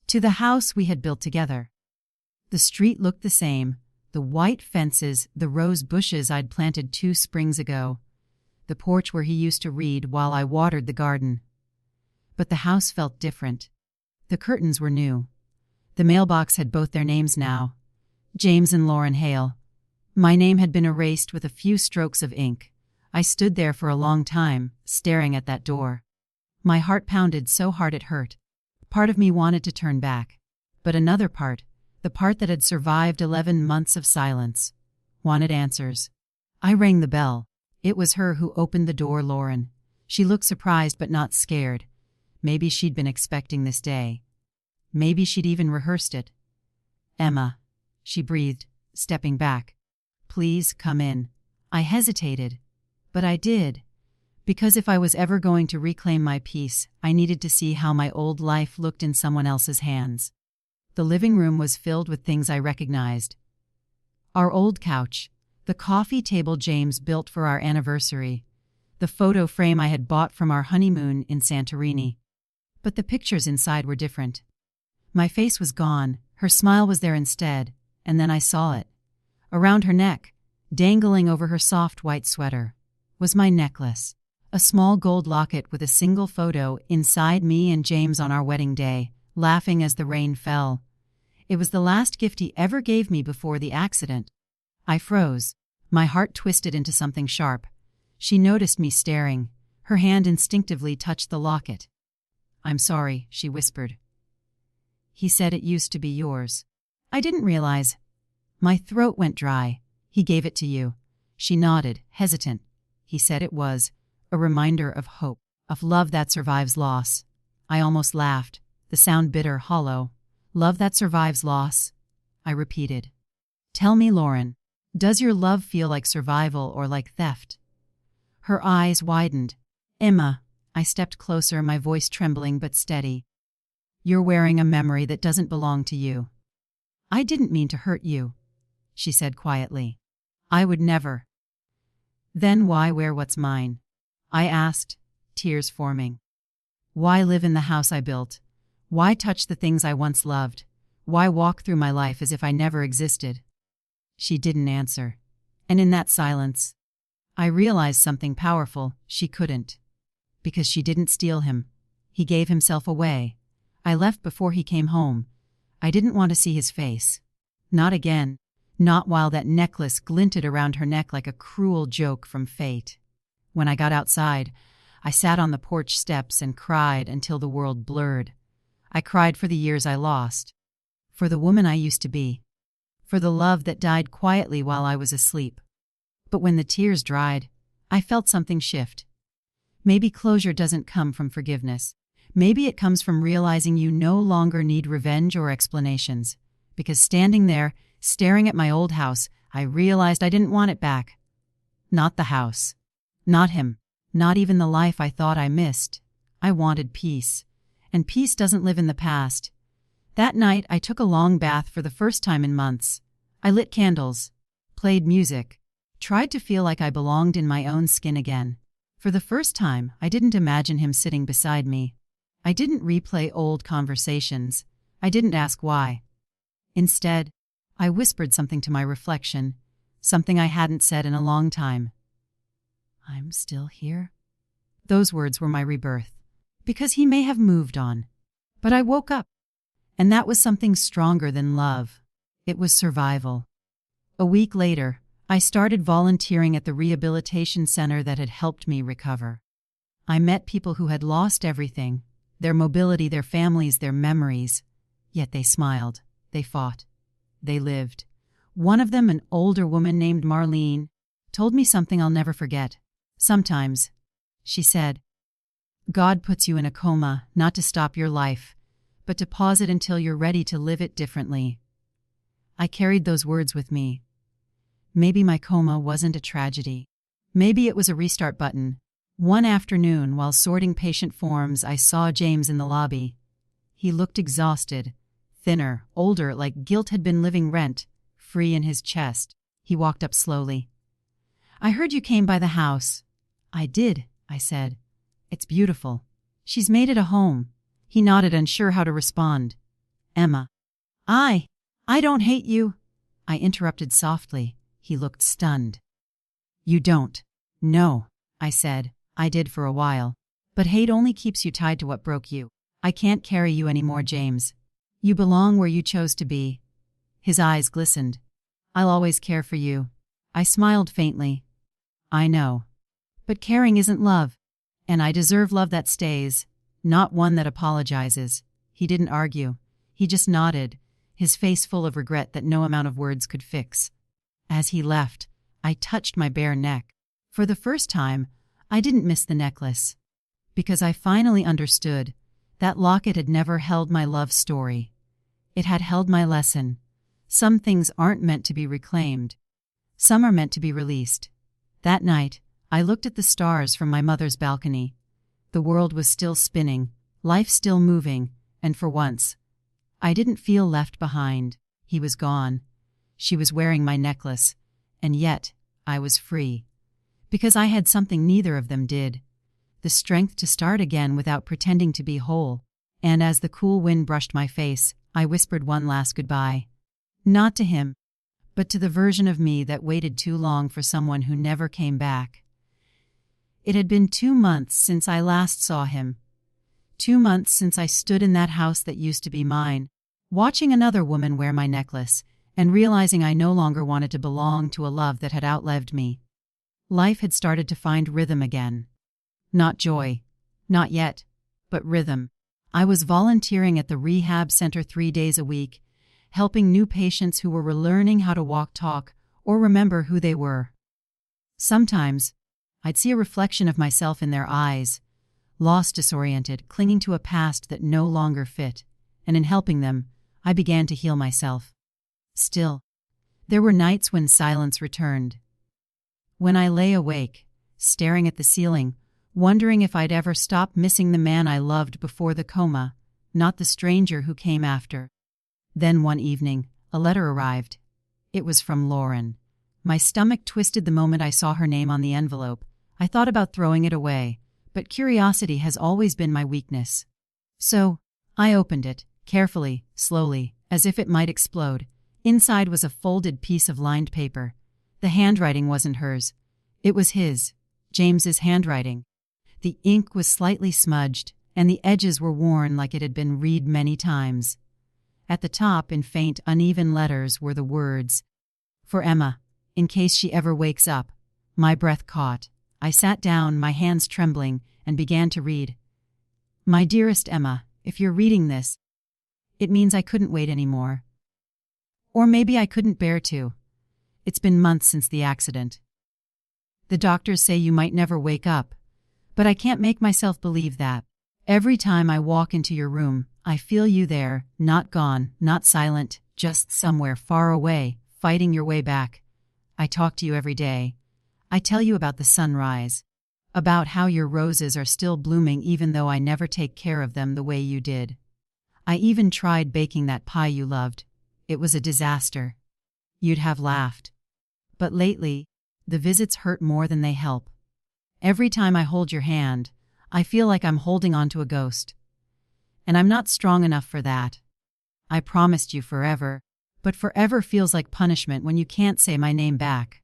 to the house we had built together. The street looked the same, the white fences, the rose bushes I'd planted 2 springs ago, the porch where he used to read while I watered the garden. But the house felt different. The curtains were new. The mailbox had both their names now, James and Lauren Hale. My name had been erased with a few strokes of ink. I stood there for a long time, staring at that door. My heart pounded so hard it hurt. Part of me wanted to turn back, but another part, the part that had survived 11 months of silence, wanted answers. I rang the bell. It was her who opened the door, Lauren. She looked surprised but not scared. Maybe she'd been expecting this day. Maybe she'd even rehearsed it. "Emma," she breathed, stepping back. "Please come in." I hesitated, but I did. Because if I was ever going to reclaim my peace, I needed to see how my old life looked in someone else's hands. The living room was filled with things I recognized. Our old couch, the coffee table James built for our anniversary, the photo frame I had bought from our honeymoon in Santorini. But the pictures inside were different. My face was gone, her smile was there instead, and then I saw it. Around her neck, dangling over her soft white sweater, was my necklace, a small gold locket with a single photo inside me and James on our wedding day, laughing as the rain fell. It was the last gift he ever gave me before the accident. I froze. My heart twisted into something sharp. She noticed me staring. Her hand instinctively touched the locket. "I'm sorry," she whispered. "He said it used to be yours." I didn't realize. My throat went dry. "He gave it to you." She nodded, hesitant. "He said it was a reminder of hope, of love that survives loss." I almost laughed, the sound bitter, hollow. "Love that survives loss?" I repeated. "Tell me, Lauren, does your love feel like survival or like theft?" Her eyes widened. "Emma," I stepped closer, my voice trembling but steady. "You're wearing a memory that doesn't belong to you." "I didn't mean to hurt you," she said quietly. "I would never." "Then why wear what's mine?" I asked, tears forming. "Why live in the house I built? Why touch the things I once loved? Why walk through my life as if I never existed?" She didn't answer. And in that silence, I realized something powerful. She couldn't. Because she didn't steal him. He gave himself away. I left before he came home. I didn't want to see his face. Not again. Not while that necklace glinted around her neck like a cruel joke from fate. When I got outside, I sat on the porch steps and cried until the world blurred. I cried for the years I lost. For the woman I used to be. For the love that died quietly while I was asleep. But when the tears dried, I felt something shift. Maybe closure doesn't come from forgiveness. Maybe it comes from realizing you no longer need revenge or explanations. Because standing there, staring at my old house, I realized I didn't want it back. Not the house. Not him. Not even the life I thought I missed. I wanted peace. And peace doesn't live in the past. That night, I took a long bath for the first time in months. I lit candles, played music, tried to feel like I belonged in my own skin again. For the first time, I didn't imagine him sitting beside me. I didn't replay old conversations. I didn't ask why. Instead, I whispered something to my reflection, something I hadn't said in a long time. I'm still here? Those words were my rebirth, because he may have moved on. But I woke up, and that was something stronger than love. It was survival. A week later, I started volunteering at the rehabilitation center that had helped me recover. I met people who had lost everything, their mobility, their families, their memories. Yet they smiled, they fought, they lived. One of them, an older woman named Marlene, told me something I'll never forget. Sometimes, she said, God puts you in a coma not to stop your life, but to pause it until you're ready to live it differently. I carried those words with me. Maybe my coma wasn't a tragedy. Maybe it was a restart button. One afternoon, while sorting patient forms, I saw James in the lobby. He looked exhausted, thinner, older, like guilt had been living rent, free in his chest. He walked up slowly. I heard you came by the house. I did, I said. It's beautiful. She's made it a home. He nodded, unsure how to respond. Emma. I don't hate you, I interrupted softly. He looked stunned. You don't. No, I said. I did for a while. But hate only keeps you tied to what broke you. I can't carry you anymore, James. You belong where you chose to be. His eyes glistened. I'll always care for you. I smiled faintly. I know. But caring isn't love. And I deserve love that stays, not one that apologizes. He didn't argue. He just nodded, his face full of regret that no amount of words could fix. As he left, I touched my bare neck. For the first time, I didn't miss the necklace. Because I finally understood that locket had never held my love story. It had held my lesson. Some things aren't meant to be reclaimed. Some are meant to be released. That night, I looked at the stars from my mother's balcony. The world was still spinning, life still moving, and for once, I didn't feel left behind. He was gone. She was wearing my necklace, and yet I was free. Because I had something neither of them did. The strength to start again without pretending to be whole. And as the cool wind brushed my face, I whispered one last goodbye. Not to him, but to the version of me that waited too long for someone who never came back. It had been 2 months since I last saw him. 2 months since I stood in that house that used to be mine, watching another woman wear my necklace, and realizing I no longer wanted to belong to a love that had outlived me. Life had started to find rhythm again. Not joy, not yet, but rhythm. I was volunteering at the rehab center 3 days a week, helping new patients who were relearning how to walk, talk, or remember who they were. Sometimes, I'd see a reflection of myself in their eyes, lost, disoriented, clinging to a past that no longer fit, and in helping them, I began to heal myself. Still, there were nights when silence returned. When I lay awake, staring at the ceiling, wondering if I'd ever stop missing the man I loved before the coma, not the stranger who came after. Then one evening, a letter arrived. It was from Lauren. My stomach twisted the moment I saw her name on the envelope. I thought about throwing it away, but curiosity has always been my weakness. So, I opened it, carefully, slowly, as if it might explode. Inside was a folded piece of lined paper. The handwriting wasn't hers. It was his, James's handwriting. The ink was slightly smudged, and the edges were worn like it had been read many times. At the top, in faint, uneven letters, were the words, "For Emma, in case she ever wakes up." My breath caught. I sat down, my hands trembling, and began to read. "My dearest Emma, if you're reading this, it means I couldn't wait anymore. Or maybe I couldn't bear to. It's been months since the accident. The doctors say you might never wake up, but I can't make myself believe that. Every time I walk into your room, I feel you there, not gone, not silent, just somewhere far away, fighting your way back. I talk to you every day. I tell you about the sunrise, about how your roses are still blooming even though I never take care of them the way you did. I even tried baking that pie you loved. It was a disaster. You'd have laughed. But lately, the visits hurt more than they help. Every time I hold your hand, I feel like I'm holding onto a ghost. And I'm not strong enough for that. I promised you forever, but forever feels like punishment when you can't say my name back.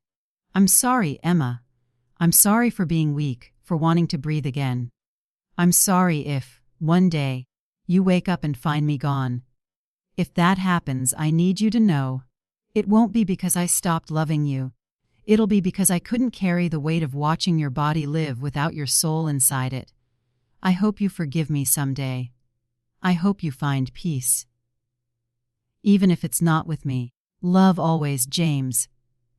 I'm sorry, Emma. I'm sorry for being weak, for wanting to breathe again. I'm sorry if, one day, you wake up and find me gone. If that happens, I need you to know. It won't be because I stopped loving you. It'll be because I couldn't carry the weight of watching your body live without your soul inside it. I hope you forgive me someday. I hope you find peace. Even if it's not with me. Love always, James.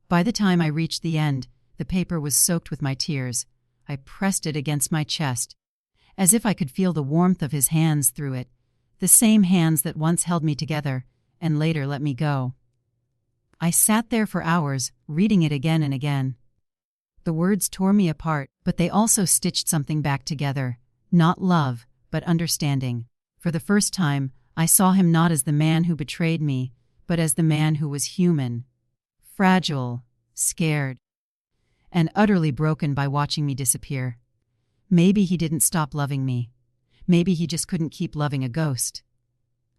By the time I reached the end, the paper was soaked with my tears. I pressed it against my chest, as if I could feel the warmth of his hands through it, the same hands that once held me together and later let me go. I sat there for hours, reading it again and again. The words tore me apart, but they also stitched something back together. Not love, but understanding. For the first time, I saw him not as the man who betrayed me, but as the man who was human. Fragile, scared, and utterly broken by watching me disappear. Maybe he didn't stop loving me. Maybe he just couldn't keep loving a ghost.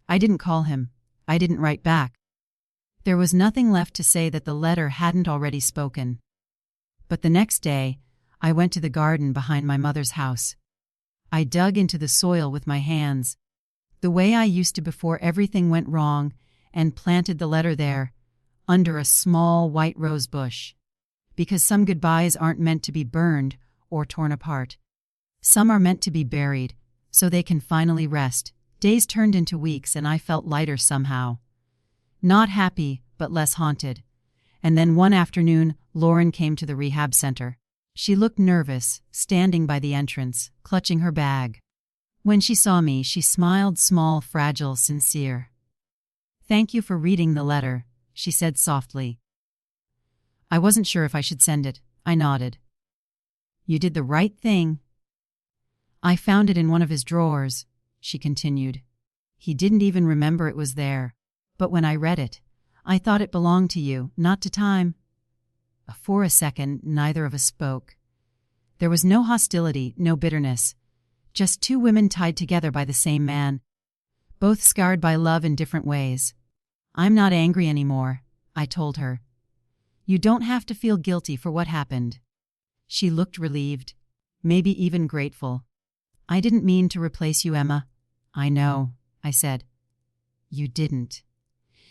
I didn't call him. I didn't write back. There was nothing left to say that the letter hadn't already spoken. But the next day, I went to the garden behind my mother's house. I dug into the soil with my hands, the way I used to before everything went wrong, and planted the letter there, under a small white rose bush. Because some goodbyes aren't meant to be burned or torn apart. Some are meant to be buried, so they can finally rest. Days turned into weeks and I felt lighter somehow. Not happy, but less haunted. And then one afternoon, Lauren came to the rehab center. She looked nervous, standing by the entrance, clutching her bag. When she saw me, she smiled, small, fragile, sincere. "Thank you for reading the letter," she said softly. I wasn't sure if I should send it. I nodded. "You did the right thing." "I found it in one of his drawers," she continued. "He didn't even remember it was there. But when I read it, I thought it belonged to you, not to time." For a second, neither of us spoke. There was no hostility, no bitterness. Just two women tied together by the same man, both scarred by love in different ways. "I'm not angry anymore," I told her. "You don't have to feel guilty for what happened." She looked relieved, maybe even grateful. "I didn't mean to replace you, Emma." "I know," I said. "You didn't.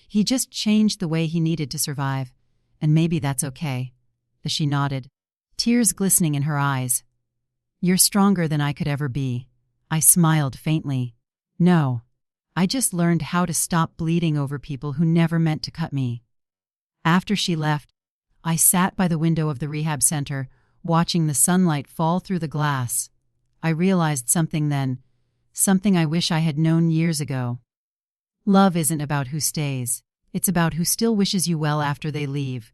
He just changed the way he needed to survive, and maybe that's okay." She nodded, tears glistening in her eyes. "You're stronger than I could ever be." I smiled faintly. "No, I just learned how to stop bleeding over people who never meant to cut me." After she left, I sat by the window of the rehab center, watching the sunlight fall through the glass. I realized something then, something I wish I had known years ago. Love isn't about who stays. It's about who still wishes you well after they leave.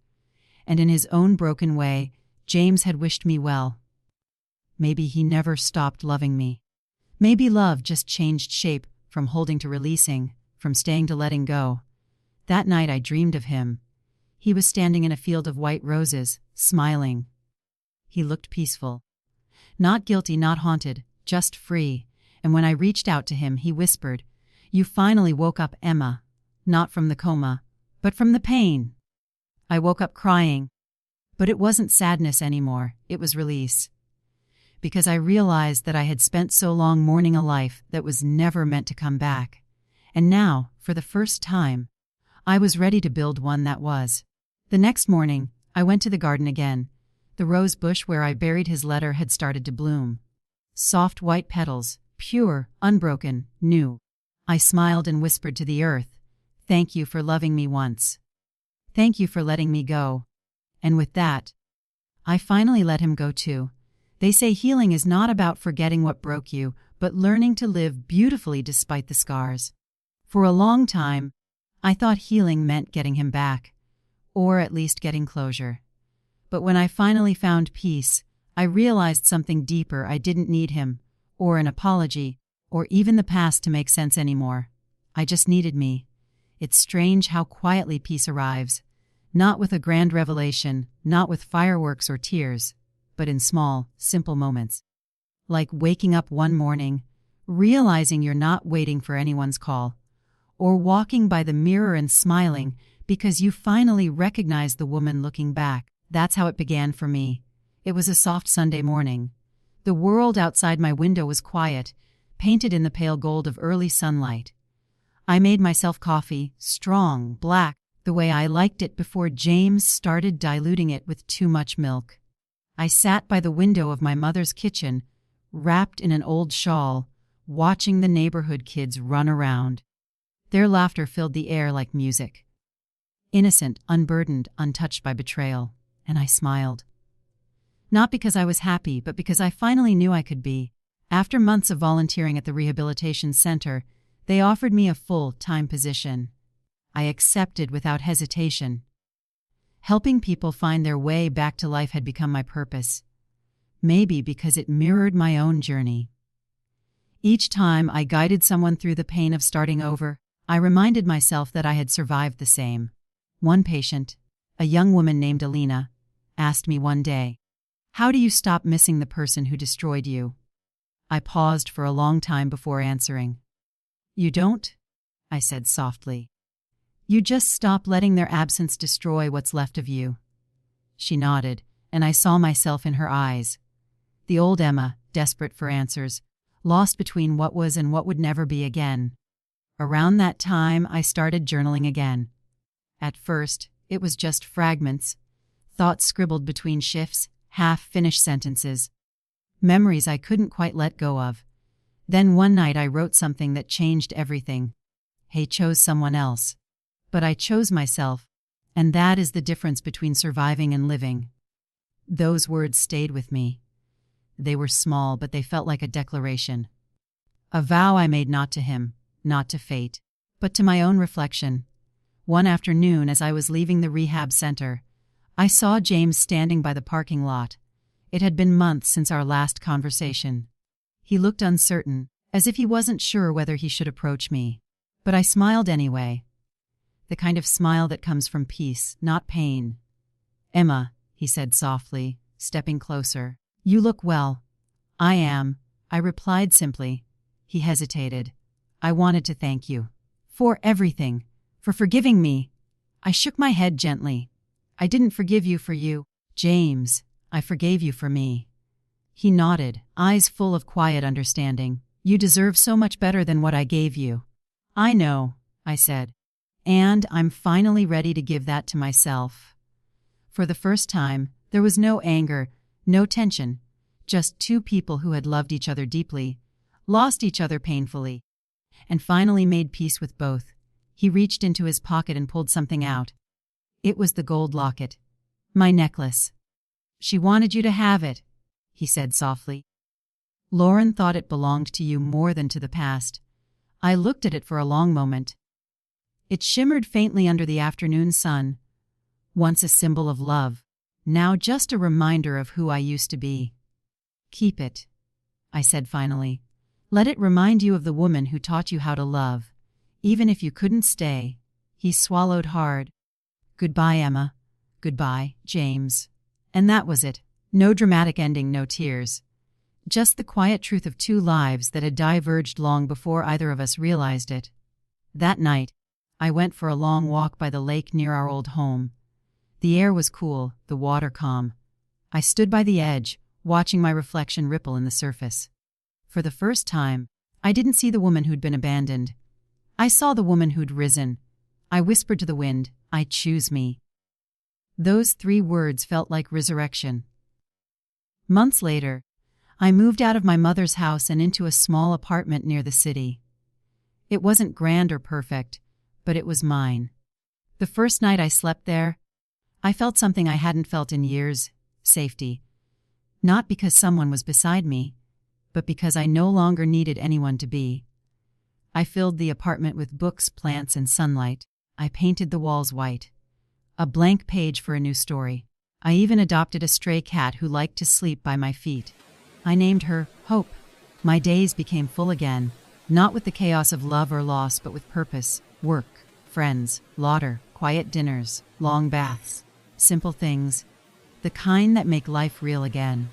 And in his own broken way, James had wished me well. Maybe he never stopped loving me. Maybe love just changed shape, from holding to releasing, from staying to letting go. That night I dreamed of him. He was standing in a field of white roses, smiling. He looked peaceful. Not guilty, not haunted, just free. And when I reached out to him, he whispered, "You finally woke up, Emma. Not from the coma, but from the pain." I woke up crying. But it wasn't sadness anymore, it was release. Because I realized that I had spent so long mourning a life that was never meant to come back. And now, for the first time, I was ready to build one that was. The next morning, I went to the garden again. The rose bush where I buried his letter had started to bloom. Soft white petals, pure, unbroken, new. I smiled and whispered to the earth, "Thank you for loving me once. Thank you for letting me go." And with that, I finally let him go too. They say healing is not about forgetting what broke you, but learning to live beautifully despite the scars. For a long time, I thought healing meant getting him back, or at least getting closure. But when I finally found peace, I realized something deeper. I didn't need him, or an apology, or even the past to make sense anymore. I just needed me. It's strange how quietly peace arrives, not with a grand revelation, not with fireworks or tears, but in small, simple moments. Like waking up one morning, realizing you're not waiting for anyone's call, or walking by the mirror and smiling because you finally recognize the woman looking back. That's how it began for me. It was a soft Sunday morning. The world outside my window was quiet, painted in the pale gold of early sunlight. I made myself coffee, strong, black, the way I liked it before James started diluting it with too much milk. I sat by the window of my mother's kitchen, wrapped in an old shawl, watching the neighborhood kids run around. Their laughter filled the air like music. Innocent, unburdened, untouched by betrayal, and I smiled. Not because I was happy, but because I finally knew I could be. After months of volunteering at the rehabilitation center, they offered me a full-time position. I accepted without hesitation. Helping people find their way back to life had become my purpose. Maybe because it mirrored my own journey. Each time I guided someone through the pain of starting over, I reminded myself that I had survived the same. One patient, a young woman named Alina, asked me one day, "How do you stop missing the person who destroyed you?" I paused for a long time before answering. "You don't?" I said softly. "You just stop letting their absence destroy what's left of you." She nodded, and I saw myself in her eyes. The old Emma, desperate for answers, lost between what was and what would never be again. Around that time, I started journaling again. At first, it was just fragments, thoughts scribbled between shifts, half-finished sentences, memories I couldn't quite let go of. Then one night I wrote something that changed everything. I chose someone else. But I chose myself, and that is the difference between surviving and living. Those words stayed with me. They were small, but they felt like a declaration. A vow I made not to him, not to fate, but to my own reflection. One afternoon, as I was leaving the rehab center, I saw James standing by the parking lot. It had been months since our last conversation. He looked uncertain, as if he wasn't sure whether he should approach me. But I smiled anyway. The kind of smile that comes from peace, not pain. "Emma," he said softly, stepping closer, "you look well." "I am," I replied simply. He hesitated. "I wanted to thank you. For everything. For forgiving me." I shook my head gently. "I didn't forgive you for you, James. I forgave you for me." He nodded, eyes full of quiet understanding. "You deserve so much better than what I gave you." "I know," I said. "And I'm finally ready to give that to myself." For the first time, there was no anger, no tension, just two people who had loved each other deeply, lost each other painfully, and finally made peace with both. He reached into his pocket and pulled something out. It was the gold locket. My necklace. "She wanted you to have it," he said softly. "Lauren thought it belonged to you more than to the past." I looked at it for a long moment. It shimmered faintly under the afternoon sun. Once a symbol of love, now just a reminder of who I used to be. "Keep it," I said finally. "Let it remind you of the woman who taught you how to love, even if you couldn't stay." He swallowed hard. "Goodbye, Emma. Goodbye, James." And that was it. No dramatic ending, no tears. Just the quiet truth of two lives that had diverged long before either of us realized it. That night, I went for a long walk by the lake near our old home. The air was cool, the water calm. I stood by the edge, watching my reflection ripple in the surface. For the first time, I didn't see the woman who'd been abandoned. I saw the woman who'd risen. I whispered to the wind, "I choose me." Those 3 words felt like resurrection. Months later, I moved out of my mother's house and into a small apartment near the city. It wasn't grand or perfect, but it was mine. The first night I slept there, I felt something I hadn't felt in years: safety. Not because someone was beside me, but because I no longer needed anyone to be. I filled the apartment with books, plants, and sunlight. I painted the walls white. A blank page for a new story. I even adopted a stray cat who liked to sleep by my feet. I named her Hope. My days became full again, not with the chaos of love or loss, but with purpose, work, friends, laughter, quiet dinners, long baths. Simple things, the kind that make life real again.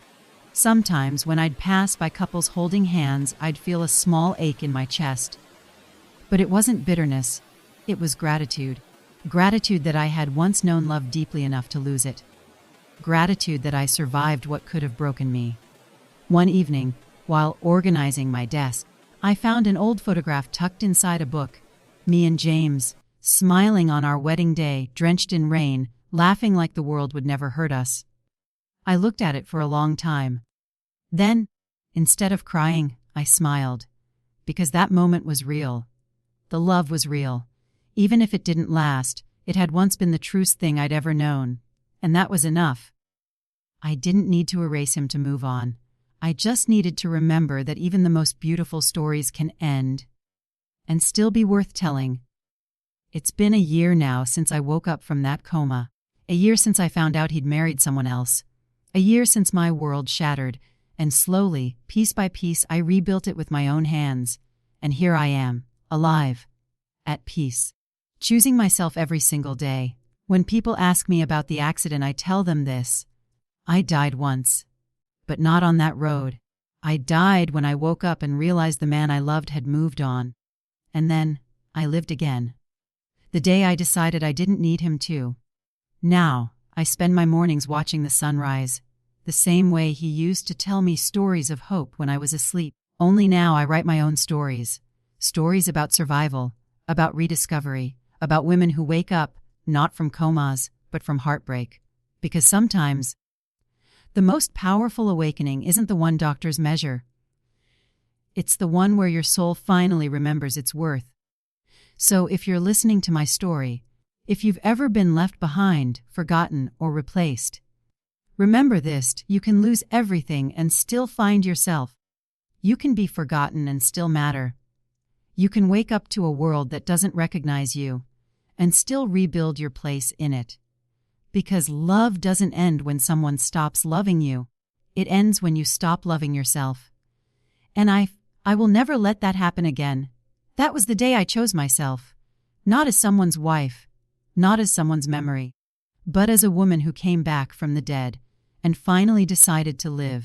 Sometimes when I'd pass by couples holding hands, I'd feel a small ache in my chest. But it wasn't bitterness, it was gratitude. Gratitude that I had once known love deeply enough to lose it. Gratitude that I survived what could have broken me. One evening, while organizing my desk, I found an old photograph tucked inside a book. Me and James, smiling on our wedding day, drenched in rain, laughing like the world would never hurt us. I looked at it for a long time. Then, instead of crying, I smiled. Because that moment was real. The love was real. Even if it didn't last, it had once been the truest thing I'd ever known. And that was enough. I didn't need to erase him to move on. I just needed to remember that even the most beautiful stories can end. And still be worth telling. It's been a year now since I woke up from that coma. A year since I found out he'd married someone else. A year since my world shattered. And slowly, piece by piece, I rebuilt it with my own hands. And here I am, alive. At peace. Choosing myself every single day. When people ask me about the accident, I tell them this. I died once. But not on that road. I died when I woke up and realized the man I loved had moved on. And then, I lived again. The day I decided I didn't need him to. Now, I spend my mornings watching the sunrise. The same way he used to tell me stories of hope when I was asleep. Only now I write my own stories. Stories about survival, about rediscovery, about women who wake up, not from comas, but from heartbreak. Because sometimes, the most powerful awakening isn't the one doctors measure. It's the one where your soul finally remembers its worth. So if you're listening to my story, if you've ever been left behind, forgotten, or replaced, remember this: you can lose everything and still find yourself. You can be forgotten and still matter. You can wake up to a world that doesn't recognize you and still rebuild your place in it. Because love doesn't end when someone stops loving you. It ends when you stop loving yourself. And I will never let that happen again. That was the day I chose myself. Not as someone's wife, not as someone's memory, but as a woman who came back from the dead and finally decided to live.